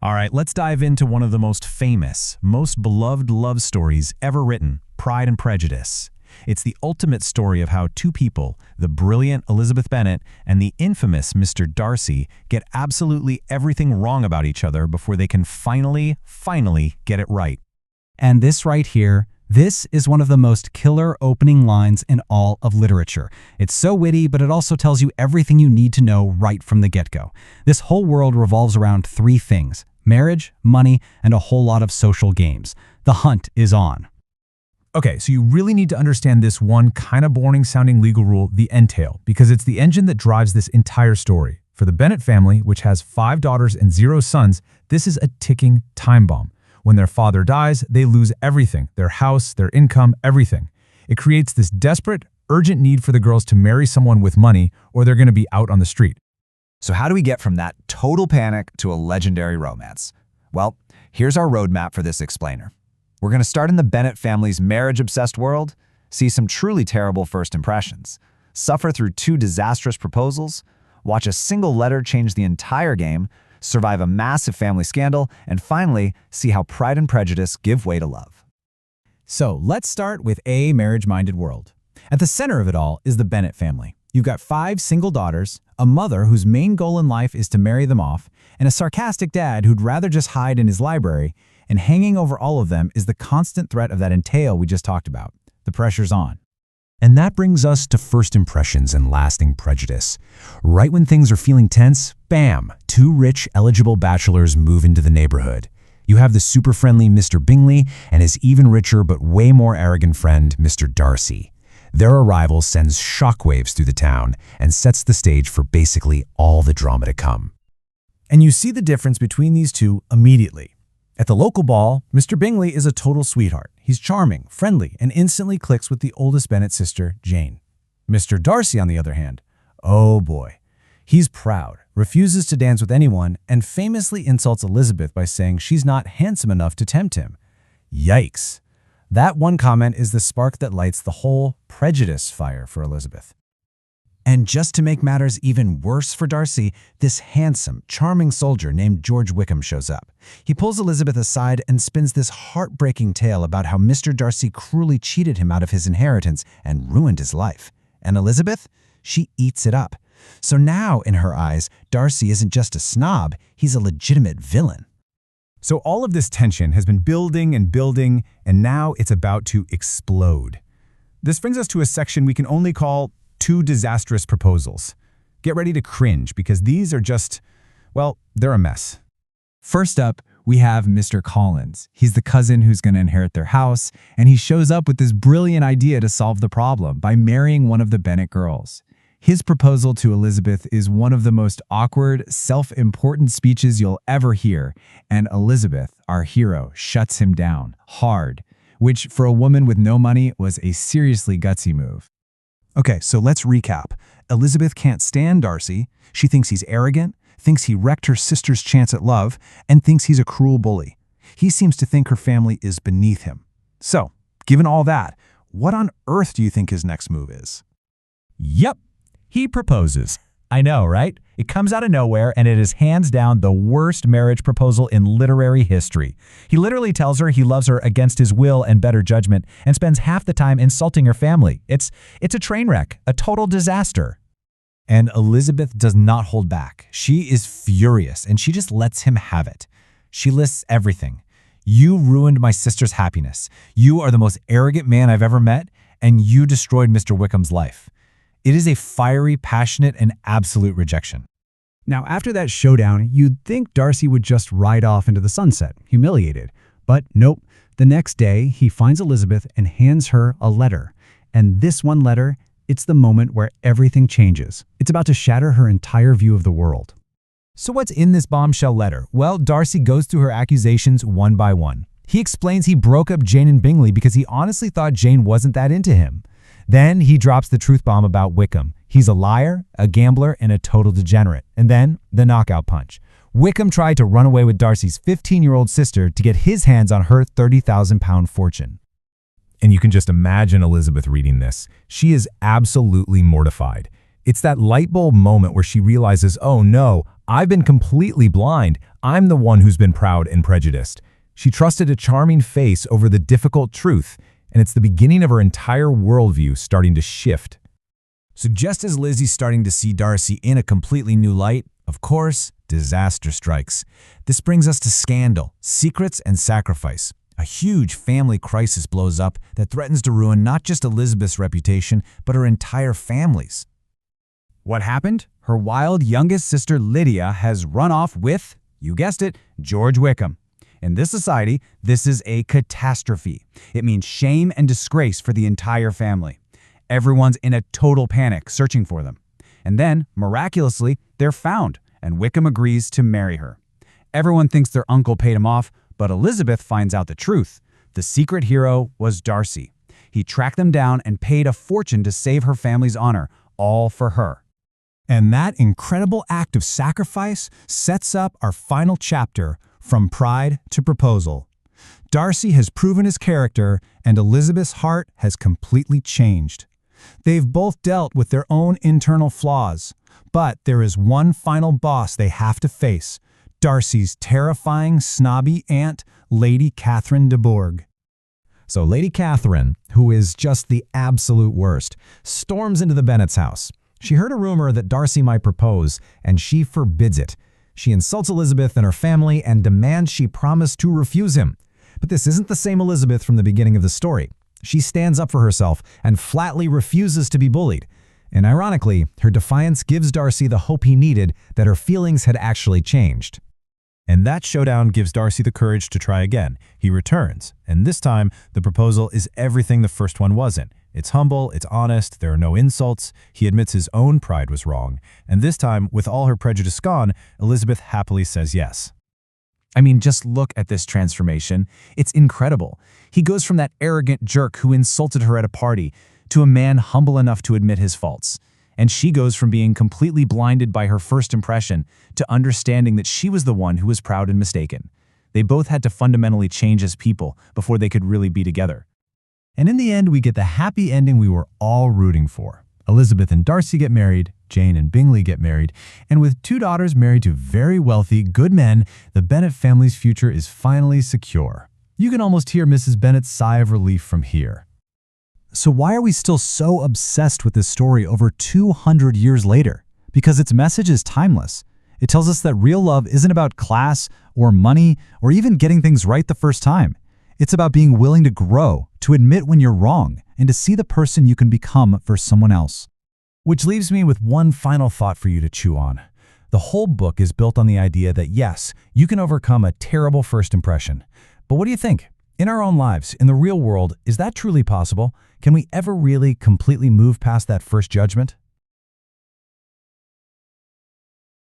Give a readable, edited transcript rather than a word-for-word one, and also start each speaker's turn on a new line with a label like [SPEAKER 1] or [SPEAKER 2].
[SPEAKER 1] All right, let's dive into one of the most famous, most beloved love stories ever written, Pride and Prejudice. It's the ultimate story of how two people, the brilliant Elizabeth Bennet and the infamous Mr. Darcy, get absolutely everything wrong about each other before they can finally get it right.
[SPEAKER 2] And this right here, this is one of the most killer opening lines in all of literature. It's so witty, but it also tells you everything you need to know right from the get-go. This whole world revolves around three things: marriage, money, and a whole lot of social games. The hunt is on.
[SPEAKER 1] Okay, so you really need to understand this one kind of boring-sounding legal rule, the entail, because it's the engine that drives this entire story. For the Bennet family, which has 5 daughters and 0 sons, this is a ticking time bomb. When their father dies, they lose everything, their house, their income, everything. It creates this desperate, urgent need for the girls to marry someone with money, or they're going to be out on the street.
[SPEAKER 3] So how do we get from that total panic to a legendary romance? Well, here's our roadmap for this explainer. We're going to start in the Bennet family's marriage-obsessed world, see some truly terrible first impressions, suffer through 2 disastrous proposals, watch a single letter change the entire game, survive a massive family scandal, and finally, see how Pride and Prejudice give way to love.
[SPEAKER 2] So let's start with a marriage-minded world. At the center of it all is the Bennet family. You've got 5 single daughters, a mother whose main goal in life is to marry them off, and a sarcastic dad who'd rather just hide in his library, and hanging over all of them is the constant threat of that entail we just talked about. The pressure's on.
[SPEAKER 1] And that brings us to first impressions and lasting prejudice. Right when things are feeling tense, bam, 2 rich, eligible bachelors move into the neighborhood. You have the super-friendly Mr. Bingley and his even richer but way more arrogant friend, Mr. Darcy. Their arrival sends shockwaves through the town and sets the stage for basically all the drama to come.
[SPEAKER 4] And you see the difference between these two immediately. At the local ball, Mr. Bingley is a total sweetheart. He's charming, friendly, and instantly clicks with the oldest Bennet sister, Jane. Mr. Darcy, on the other hand, oh boy. He's proud, refuses to dance with anyone, and famously insults Elizabeth by saying she's not handsome enough to tempt him. Yikes. That one comment is the spark that lights the whole prejudice fire for Elizabeth. And just to make matters even worse for Darcy, this handsome, charming soldier named George Wickham shows up. He pulls Elizabeth aside and spins this heartbreaking tale about how Mr. Darcy cruelly cheated him out of his inheritance and ruined his life. And Elizabeth? She eats it up. So now, in her eyes, Darcy isn't just a snob, he's a legitimate villain.
[SPEAKER 1] So all of this tension has been building, and now it's about to explode. This brings us to a section we can only call 2 disastrous proposals. Get ready to cringe because these are just, well, they're a mess.
[SPEAKER 2] First up, we have Mr. Collins. He's the cousin who's going to inherit their house, and he shows up with this brilliant idea to solve the problem by marrying one of the Bennet girls. His proposal to Elizabeth is one of the most awkward, self-important speeches you'll ever hear, and Elizabeth, our hero, shuts him down hard, which for a woman with no money was a seriously gutsy move.
[SPEAKER 4] Okay, so let's recap. Elizabeth can't stand Darcy. She thinks he's arrogant, thinks he wrecked her sister's chance at love, and thinks he's a cruel bully. He seems to think her family is beneath him. So, given all that, what on earth do you think his next move is?
[SPEAKER 1] Yep, he proposes. I know, right? It comes out of nowhere, and it is hands down the worst marriage proposal in literary history. He literally tells her he loves her against his will and better judgment, and spends half the time insulting her family. It's a train wreck, a total disaster.
[SPEAKER 4] And Elizabeth does not hold back. She is furious, and she just lets him have it. She lists everything. You ruined my sister's happiness. You are the most arrogant man I've ever met, and you destroyed Mr. Wickham's life. It is a fiery, passionate, and absolute rejection.
[SPEAKER 2] Now, after that showdown, you'd think Darcy would just ride off into the sunset, humiliated. But nope, the next day, he finds Elizabeth and hands her a letter. And this one letter, it's the moment where everything changes. It's about to shatter her entire view of the world.
[SPEAKER 1] So what's in this bombshell letter? Well, Darcy goes through her accusations one by one. He explains he broke up Jane and Bingley because he honestly thought Jane wasn't that into him. Then he drops the truth bomb about Wickham. He's a liar, a gambler, and a total degenerate. And then the knockout punch. Wickham tried to run away with Darcy's 15-year-old sister to get his hands on her £30,000 fortune. And you can just imagine Elizabeth reading this. She is absolutely mortified. It's that light bulb moment where she realizes, oh no, I've been completely blind. I'm the one who's been proud and prejudiced. She trusted a charming face over the difficult truth, and it's the beginning of her entire worldview starting to shift. So just as Lizzie's starting to see Darcy in a completely new light, of course, disaster strikes. This brings us to scandal, secrets, and sacrifice. A huge family crisis blows up that threatens to ruin not just Elizabeth's reputation, but her entire family's.
[SPEAKER 2] What happened? Her wild youngest sister Lydia has run off with, you guessed it, George Wickham. In this society, this is a catastrophe. It means shame and disgrace for the entire family. Everyone's in a total panic, searching for them. And then, miraculously, they're found, and Wickham agrees to marry her. Everyone thinks their uncle paid him off, but Elizabeth finds out the truth. The secret hero was Darcy. He tracked them down and paid a fortune to save her family's honor, all for her.
[SPEAKER 1] And that incredible act of sacrifice sets up our final chapter, From Pride to Proposal. Darcy has proven his character, and Elizabeth's heart has completely changed. They've both dealt with their own internal flaws, but there is one final boss they have to face, Darcy's terrifying, snobby aunt, Lady Catherine de Bourgh. So Lady Catherine, who is just the absolute worst, storms into the Bennets' house. She heard a rumor that Darcy might propose, and she forbids it. She insults Elizabeth and her family and demands she promise to refuse him. But this isn't the same Elizabeth from the beginning of the story. She stands up for herself and flatly refuses to be bullied. And ironically, her defiance gives Darcy the hope he needed that her feelings had actually changed. And that showdown gives Darcy the courage to try again. He returns, and this time, the proposal is everything the first one wasn't. It's humble, it's honest, there are no insults, he admits his own pride was wrong, and this time, with all her prejudice gone, Elizabeth happily says yes.
[SPEAKER 2] I mean, just look at this transformation. It's incredible. He goes from that arrogant jerk who insulted her at a party to a man humble enough to admit his faults. And she goes from being completely blinded by her first impression to understanding that she was the one who was proud and mistaken. They both had to fundamentally change as people before they could really be together.
[SPEAKER 1] And in the end, we get the happy ending we were all rooting for. Elizabeth and Darcy get married, Jane and Bingley get married, and with 2 daughters married to very wealthy, good men, the Bennet family's future is finally secure. You can almost hear Mrs. Bennet's sigh of relief from here. So why are we still so obsessed with this story over 200 years later? Because its message is timeless. It tells us that real love isn't about class or money or even getting things right the first time. It's about being willing to grow, to admit when you're wrong, and to see the person you can become for someone else. Which leaves me with one final thought for you to chew on. The whole book is built on the idea that yes, you can overcome a terrible first impression. But what do you think? In our own lives, in the real world, is that truly possible? Can we ever really completely move past that first judgment?